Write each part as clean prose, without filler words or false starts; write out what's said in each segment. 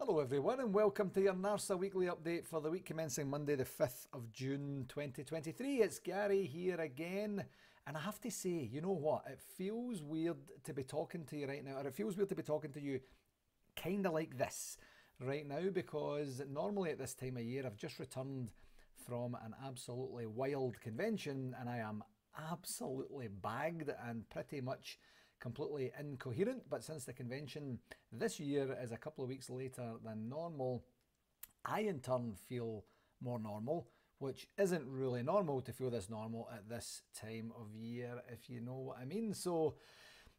Hello everyone and welcome to your NARSA weekly update for the week commencing Monday the 5th of June 2023. It's Gary here again, and I have to say, you know what, it feels weird to be talking to you right now, or it feels weird to be talking to you kind of like this right now, because normally at this time of year I've just returned from an absolutely wild convention and I am absolutely bagged and pretty much completely incoherent. But since the convention this year is a couple of weeks later than normal, I in turn feel more normal, which isn't really normal to feel this normal at this time of year, if you know what I mean. So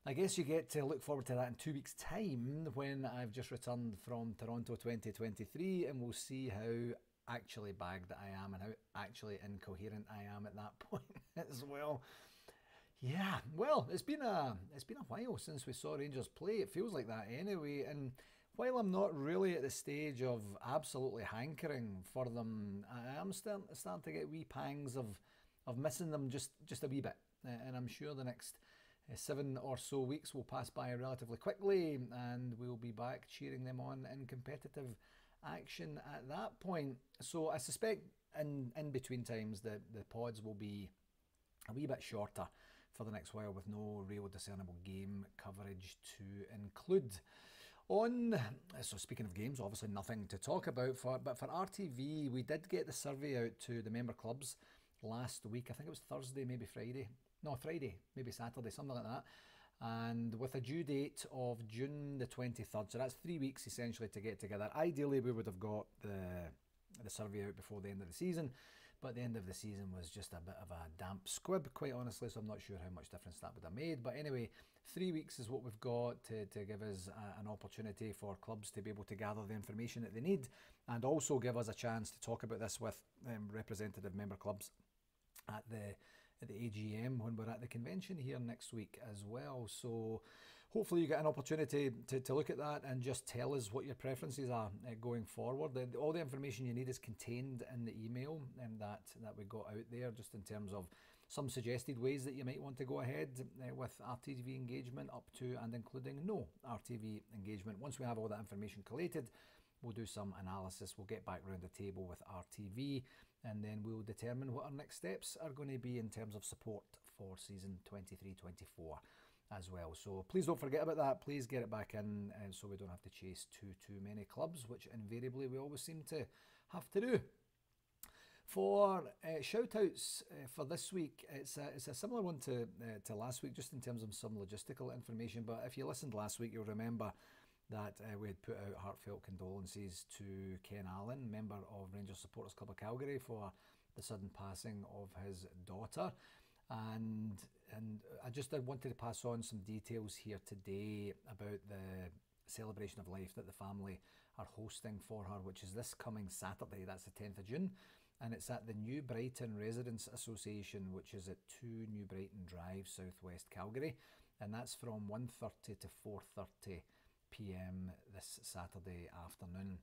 I guess you get to look forward to that in 2 weeks' time when I've just returned from Toronto 2023, and we'll see how actually bagged I am and how actually incoherent I am at that point as well. Yeah, well, it's been a while since we saw Rangers play. It feels like that anyway. And while I'm not really at the stage of absolutely hankering for them, I am starting to get wee pangs of missing them just a wee bit. And I'm sure the next 7 or so weeks will pass by relatively quickly, and we'll be back cheering them on in competitive action at that point. So I suspect in between times the pods will be a wee bit shorter for the next while, with no real discernible game coverage to include. So speaking of games, obviously nothing to talk about, but for RTV, we did get the survey out to the member clubs last week. I think it was Thursday, maybe Friday. No, Friday, maybe Saturday, something like that. And with a due date of June the 23rd, so that's 3 weeks essentially to get together. Ideally, we would have got the survey out before the end of the season, but the end of the season was just a bit of a damp squib, quite honestly, so I'm not sure how much difference that would have made. But anyway, 3 weeks is what we've got to give us an opportunity for clubs to be able to gather the information that they need, and also give us a chance to talk about this with representative member clubs at the AGM when we're at the convention here next week as well. So hopefully you get an opportunity to look at that and just tell us what your preferences are going forward. All the information you need is contained in the email that we got out there, just in terms of some suggested ways that you might want to go ahead with RTV engagement, up to and including no RTV engagement. Once we have all that information collated, we'll do some analysis, we'll get back around the table with RTV, and then we'll determine what our next steps are going to be in terms of support for season 23-24 as well. So please don't forget about that. Please get it back in, so we don't have to chase too many clubs, which invariably we always seem to have to do. For shout-outs for this week, it's a similar one to last week, just in terms of some logistical information. But if you listened last week, you'll remember that we had put out heartfelt condolences to Ken Allen, member of Rangers Supporters Club of Calgary, for the sudden passing of his daughter. And I just wanted to pass on some details here today about the celebration of life that the family are hosting for her, which is this coming Saturday, that's the 10th of June. And it's at the New Brighton Residents Association, which is at 2 New Brighton Drive, Southwest Calgary. And that's from 1:30 to 4:30 p.m. this Saturday afternoon.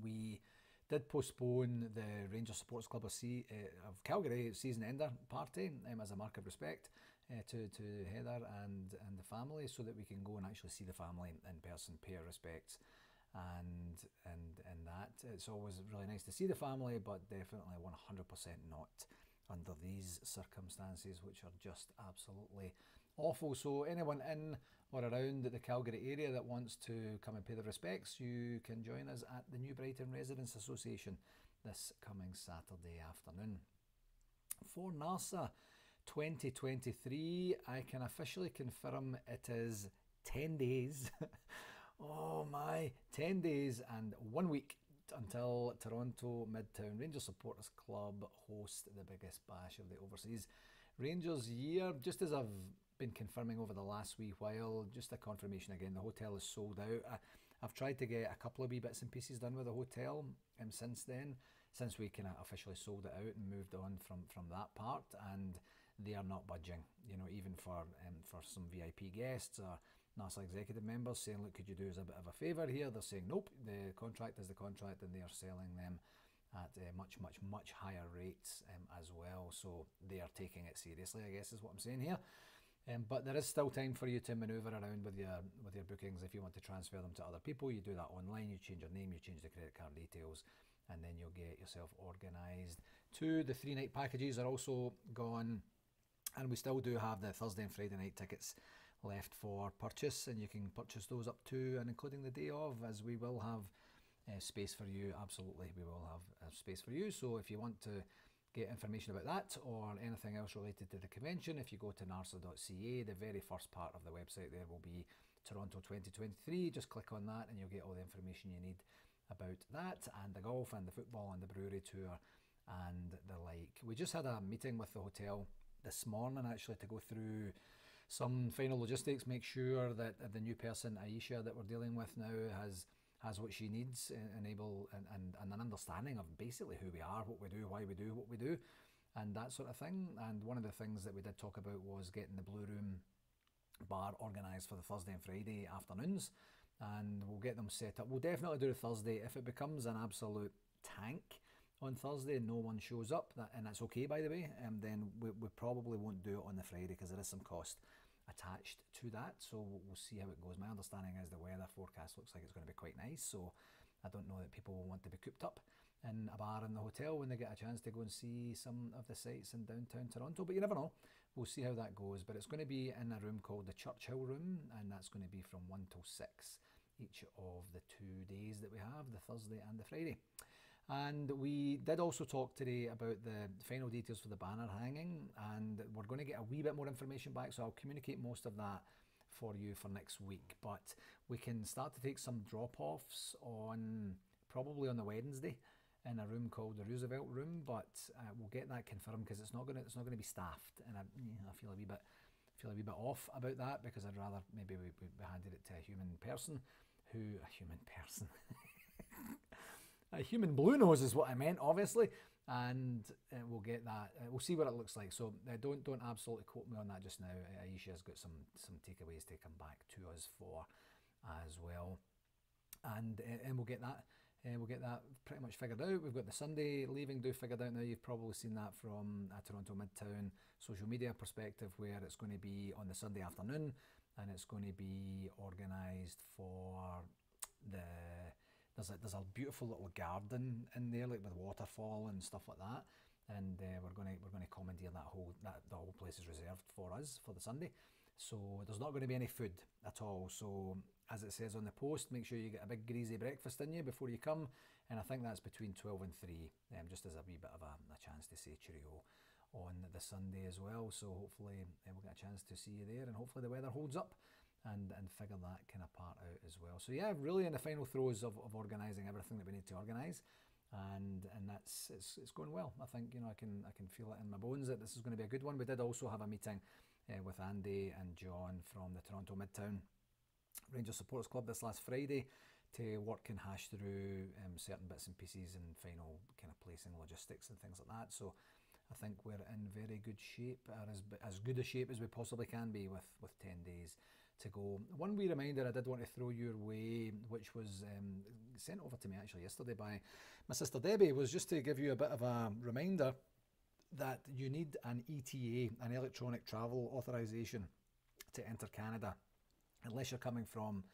We did postpone the Rangers Supporters Club of Calgary season ender party as a mark of respect to Heather and the family, so that we can go and actually see the family in person, pay our respects, and that. It's always really nice to see the family, but definitely 100% not under these circumstances, which are just absolutely awful. So anyone in or around the Calgary area that wants to come and pay their respects, you can join us at the New Brighton Residents Association this coming Saturday afternoon. For NARSA 2023, I can officially confirm it is 10 days. Oh my, 10 days and 1 week until Toronto Midtown Rangers Supporters Club host the biggest bash of the overseas Rangers year. Just as I've been confirming over the last wee while, just a confirmation again, the hotel is sold out. I've tried to get a couple of wee bits and pieces done with the hotel since then, since we kind of officially sold it out and moved on from that part, and they are not budging, you know, even for some VIP guests or NARSA executive members saying, look, could you do us a bit of a favour here? They're saying, nope, the contract is the contract, and they are selling them at much higher rates as well. So they are taking it seriously, I guess is what I'm saying here. But there is still time for you to manoeuvre around with your bookings. If you want to transfer them to other people, you do that online. You change your name, you change the credit card details, and then you'll get yourself organised. The 3-night packages are also gone, and we still do have the Thursday and Friday night tickets left for purchase, and you can purchase those up to and including the day of, as we will have space for you. Absolutely, we will have space for you. So if you want to get information about that or anything else related to the convention, if you go to narsa.ca, the very first part of the website there will be Toronto 2023. Just click on that and you'll get all the information you need about that, and the golf and the football and the brewery tour and the like. We just had a meeting with the hotel this morning actually to go through some final logistics, make sure that the new person, Aisha, that we're dealing with now has what she needs, and an understanding of basically who we are, what we do, why we do what we do, and that sort of thing. And one of the things that we did talk about was getting the Blue Room bar organised for the Thursday and Friday afternoons, and we'll get them set up. We'll definitely do the Thursday. If it becomes an absolute tank on Thursday and no one shows up, and that's okay by the way, then we probably won't do it on the Friday because there is some cost attached to that, so we'll see how it goes. My understanding is the weather forecast looks like it's going to be quite nice, so I don't know that people will want to be cooped up in a bar in the hotel when they get a chance to go and see some of the sights in downtown Toronto, but you never know. We'll see how that goes, but it's going to be in a room called the Churchill Room, and that's going to be from 1 till 6 each of the 2 days that we have, the Thursday and the Friday. And we did also talk today about the final details for the banner hanging, and we're going to get a wee bit more information back, so I'll communicate most of that for you for next week. But we can start to take some drop-offs probably on the Wednesday in a room called the Roosevelt Room, but we'll get that confirmed because it's not going to be staffed, and I feel a wee bit off about that, because I'd rather maybe we handed it to a human person. A human blue nose is what I meant, obviously, and we'll get that. We'll see what it looks like. So don't absolutely quote me on that just now. Aisha's got some takeaways to come back to us for as well, and we'll get that. We'll get that pretty much figured out. We've got the Sunday leaving do figured out now. You've probably seen that from a Toronto Midtown social media perspective, where it's going to be on the Sunday afternoon, and it's going to be organised for there's a beautiful little garden in there, like with waterfall and stuff like that, and we're going to commandeer the whole place is reserved for us for the Sunday. So there's not going to be any food at all. So as it says on the post, make sure you get a big greasy breakfast in you before you come, and I think that's between 12 and 3, just as a wee bit of a chance to say cheerio on the Sunday as well. So hopefully we'll get a chance to see you there, and hopefully the weather holds up and figure that kind of part out as well. So yeah, really in the final throes of organising everything that we need to organise, and it's going well. I think, I can feel it in my bones that this is going to be a good one. We did also have a meeting with Andy and John from the Toronto Midtown Ranger Supporters Club this last Friday to work and hash through certain bits and pieces and final kind of placing logistics and things like that. So I think we're in very good shape, or as good a shape as we possibly can be with 10 days to go. One wee reminder I did want to throw your way, which was sent over to me actually yesterday by my sister Debbie, was just to give you a bit of a reminder that you need an ETA, an electronic travel authorization, to enter Canada, unless you're coming from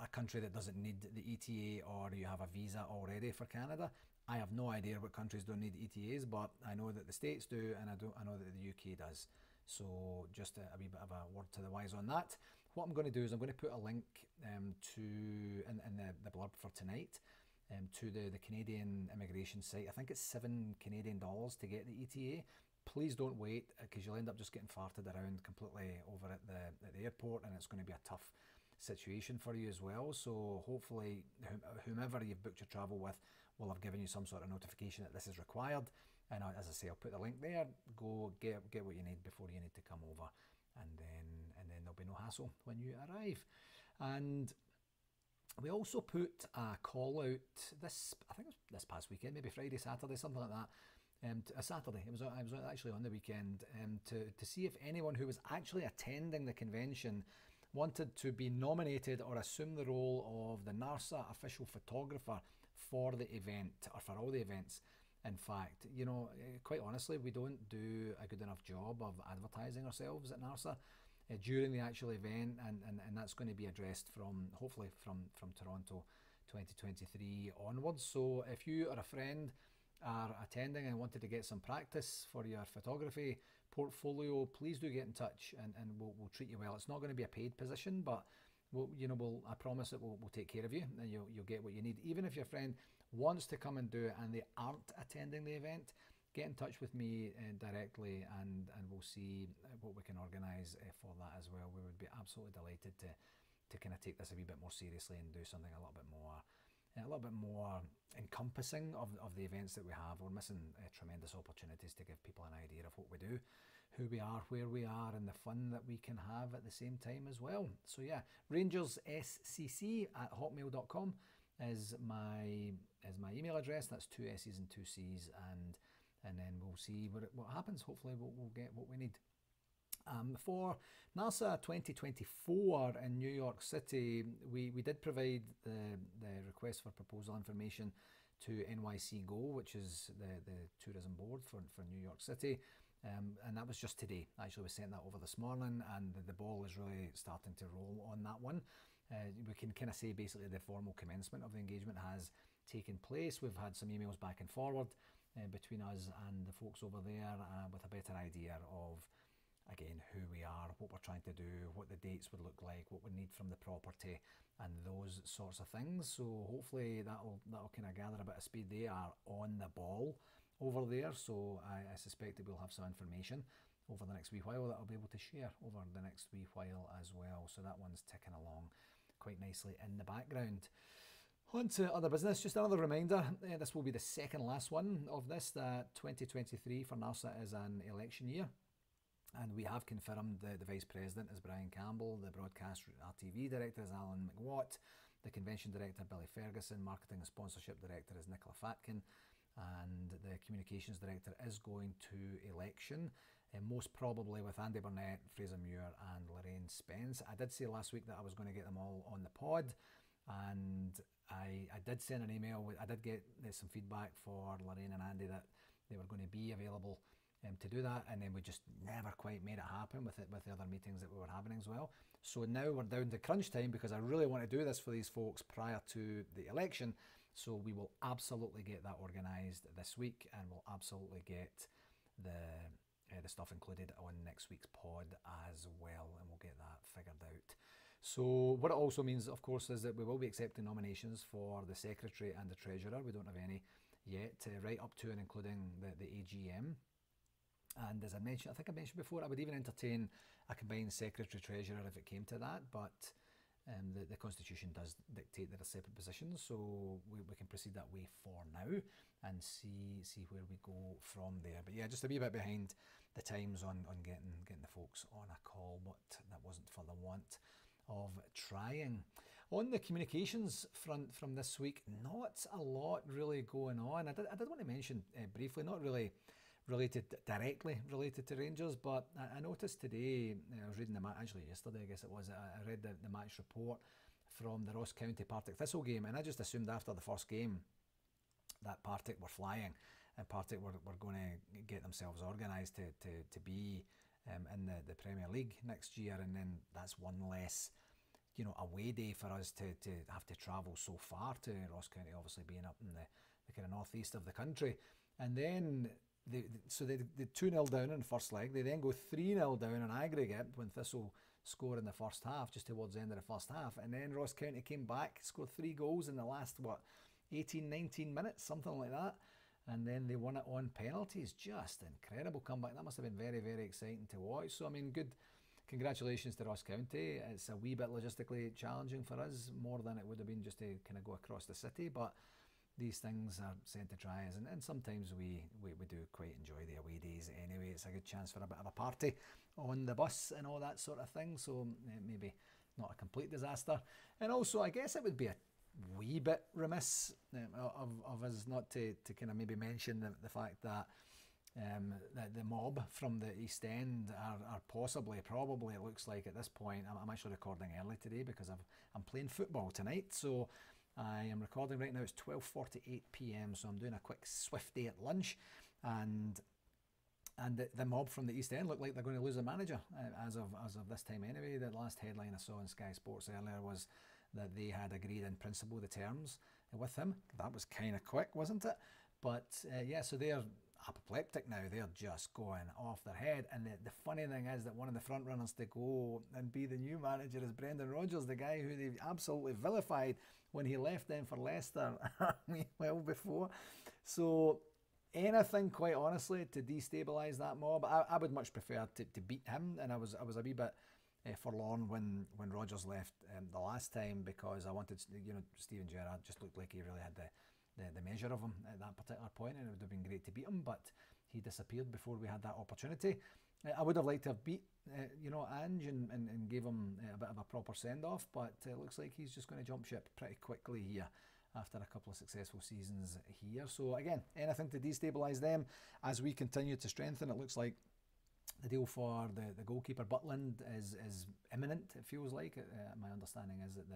a country that doesn't need the ETA or you have a visa already for Canada. I have no idea what countries don't need ETAs, but I know that the States do, and I know that the UK does. So just a wee bit of a word to the wise on that. What I'm going to do is I'm going to put a link in the blurb for tonight to the Canadian immigration site. I think it's $7 Canadian to get the ETA. Please don't wait, because you'll end up just getting farted around completely over at the airport, and it's going to be a tough situation for you as well. So hopefully whomever you've booked your travel with will have given you some sort of notification that this is required. And as I say, I'll put the link there. Go get what you need before you need to come over, and then there'll be no hassle when you arrive. And we also put a call out I think it was this past weekend, maybe Friday, Saturday, something like that. A Saturday. I was actually on the weekend to see if anyone who was actually attending the convention wanted to be nominated or assume the role of the NARSA official photographer for the event, or for all the events. In fact, quite honestly, we don't do a good enough job of advertising ourselves at NARSA. during the actual event, and that's going to be addressed hopefully from Toronto 2023 onwards. So if you or a friend are attending and wanted to get some practice for your photography portfolio, please do get in touch, and we'll treat you well. It's not going to be a paid position, but I promise that we'll take care of you, and you'll get what you need. Even if your friend wants to come and do it and they aren't attending the event, get in touch with me directly, and we'll see what we can organise for that as well. We would be absolutely delighted to kind of take this a wee bit more seriously and do something a little bit more encompassing of the events that we have. We're missing tremendous opportunities to give people an idea of what we do, who we are, where we are, and the fun that we can have at the same time as well. So yeah, rangersscc@hotmail.com is my email address. That's 2 S's and 2 C's, and then we'll see what happens. Hopefully we'll get what we need. For NARSA 2024 in New York City, we did provide the request for proposal information to NYC Go, which is the tourism board for New York City. And that was just today. Actually, we sent that over this morning, and the ball is really starting to roll on that one. We can kind of say basically the formal commencement of the engagement has taken place. We've had some emails back and forward between us and the folks over there with a better idea of, again, who we are, what we're trying to do, what the dates would look like, what we need from the property, and those sorts of things. So hopefully that'll kind of gather a bit of speed. They are on the ball over there, so I suspect that we'll have some information over the next wee while that I'll be able to share over the next wee while as well. So that one's ticking along quite nicely in the background. On to other business. Just another reminder, this will be the second last one of this, that 2023 for NARSA is an election year. And we have confirmed the Vice President is Brian Campbell, the Broadcast RTV Director is Alan McWatt, the Convention Director Billy Ferguson, Marketing and Sponsorship Director is Nicola Fatkin, and the Communications Director is going to election, most probably with Andy Burnett, Fraser Muir and Lorraine Spence. I did say last week that I was going to get them all on the pod, and I did send an email. I did get some feedback for Lorraine and Andy that they were going to be available to do that, and then we just never quite made it happen with the other meetings that we were having as well. So now we're down to crunch time, because I really want to do this for these folks prior to the election. So we will absolutely get that organised this week, and we'll absolutely get the stuff included on next week's pod as well, and we'll get that figured out. So what it also means, of course, is that we will be accepting nominations for the Secretary and the Treasurer. We don't have any yet, right up to and including the AGM. And as I mentioned, I think I mentioned before, I would even entertain a combined Secretary-Treasurer if it came to that, but the Constitution does dictate that they're separate positions, so we can proceed that way for now and see where we go from there. But yeah, just a wee bit behind the times on getting the folks on a call, but that wasn't for the want of trying. On the communications front from this week, not a lot really going on. I did want to mention briefly, not really directly related to Rangers, but I noticed today, I was reading the match, actually yesterday I guess it was, I read the match report from the Ross County Partick Thistle game, and I just assumed after the first game that Partick were flying, and Partick were going to get themselves organised to be in the Premier League next year, and then that's one less away day for us to have to travel so far to Ross County, obviously being up in the kind of northeast of the country. And then they 2-0 down in the first leg. They then go 3-0 down in aggregate when Thistle score in the first half, just towards the end of the first half. And then Ross County came back, scored 3 goals in the last, 18, 19 minutes, something like that. And then they won it on penalties. Just incredible comeback. That must have been very, very exciting to watch. So, I mean, good congratulations to Ross County. It's a wee bit logistically challenging for us, more than it would have been just to kind of go across the city. But these things are sent to try us, and sometimes we do quite enjoy the away days anyway. It's a good chance for a bit of a party on the bus and all that sort of thing, so maybe not a complete disaster. And also, I guess it would be a wee bit remiss of us not to kind of maybe mention the fact that the mob from the East End are probably it looks like at this point, I'm actually recording early today because I'm playing football tonight, so I am recording right now. It's 12:48 PM, so I'm doing a quick Swifty at lunch, and And the mob from the East End look like they're going to lose a manager as of this time anyway. The last headline I saw on Sky Sports earlier was that they had agreed in principle the terms with him. That was kind of quick, wasn't it? But yeah, so they're apoplectic now. They're just going off their head. And the funny thing is that one of the front runners to go and be the new manager is Brendan Rodgers, the guy who they absolutely vilified when he left them for Leicester well before. So anything, quite honestly, to destabilise that mob. I would much prefer to beat him, and I was a wee bit forlorn when Rodgers left the last time, because I wanted, Steven Gerrard just looked like he really had the measure of him at that particular point, and it would have been great to beat him, but he disappeared before we had that opportunity. I would have liked to have beat Ange and gave him a bit of a proper send-off, but it looks like he's just going to jump ship pretty quickly here after a couple of successful seasons here. So again, anything to destabilise them as we continue to strengthen. It looks like the deal for the goalkeeper Butland is imminent, it feels like. My understanding is that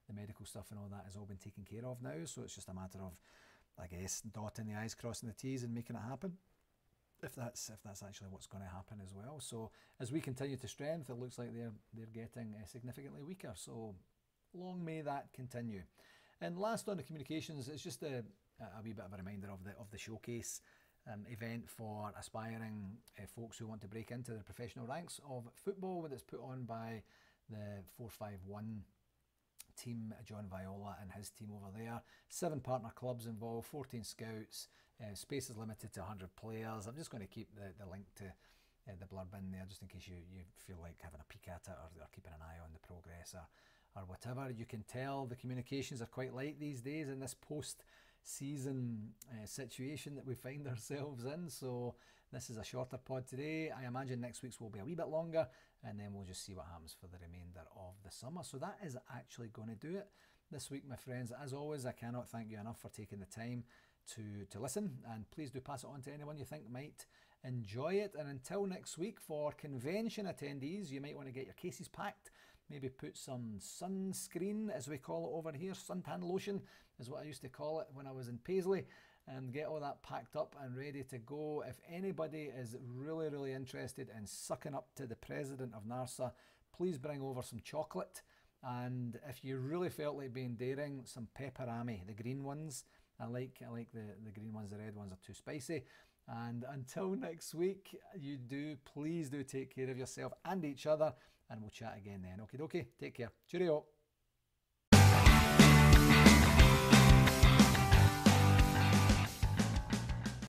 the medical stuff and all that has all been taken care of now, so it's just a matter of, I guess, dotting the I's, crossing the T's and making it happen, if that's actually what's going to happen as well. So as we continue to strengthen, it looks like they're getting significantly weaker, so long may that continue. And last on the communications, it's just a wee bit of a reminder of the showcase event for aspiring folks who want to break into the professional ranks of football, that's put on by the 451 team, John Viola and his team over there. 7 partner clubs involved, 14 scouts, space is limited to 100 players. I'm just going to keep the link to the blurb in there, just in case you feel like having a peek at it, or keeping an eye on the progress or whatever. You can tell the communications are quite light these days in this post-season situation that we find ourselves in. So this is a shorter pod today. I imagine next week's will be a wee bit longer, and then we'll just see what happens for the remainder of the summer. So that is actually going to do it this week, my friends. As always, I cannot thank you enough for taking the time to listen, and please do pass it on to anyone you think might enjoy it. And until next week, for convention attendees, you might want to get your cases packed. Maybe put some sunscreen, as we call it over here. Suntan lotion is what I used to call it when I was in Paisley. And get all that packed up and ready to go. If anybody is really, really interested in sucking up to the president of NARSA, please bring over some chocolate. And if you really felt like being daring, some pepperami, the green ones. I like the green ones. The red ones are too spicy. And until next week, please do take care of yourself and each other, and we'll chat again then. Okie dokie, take care. Cheerio.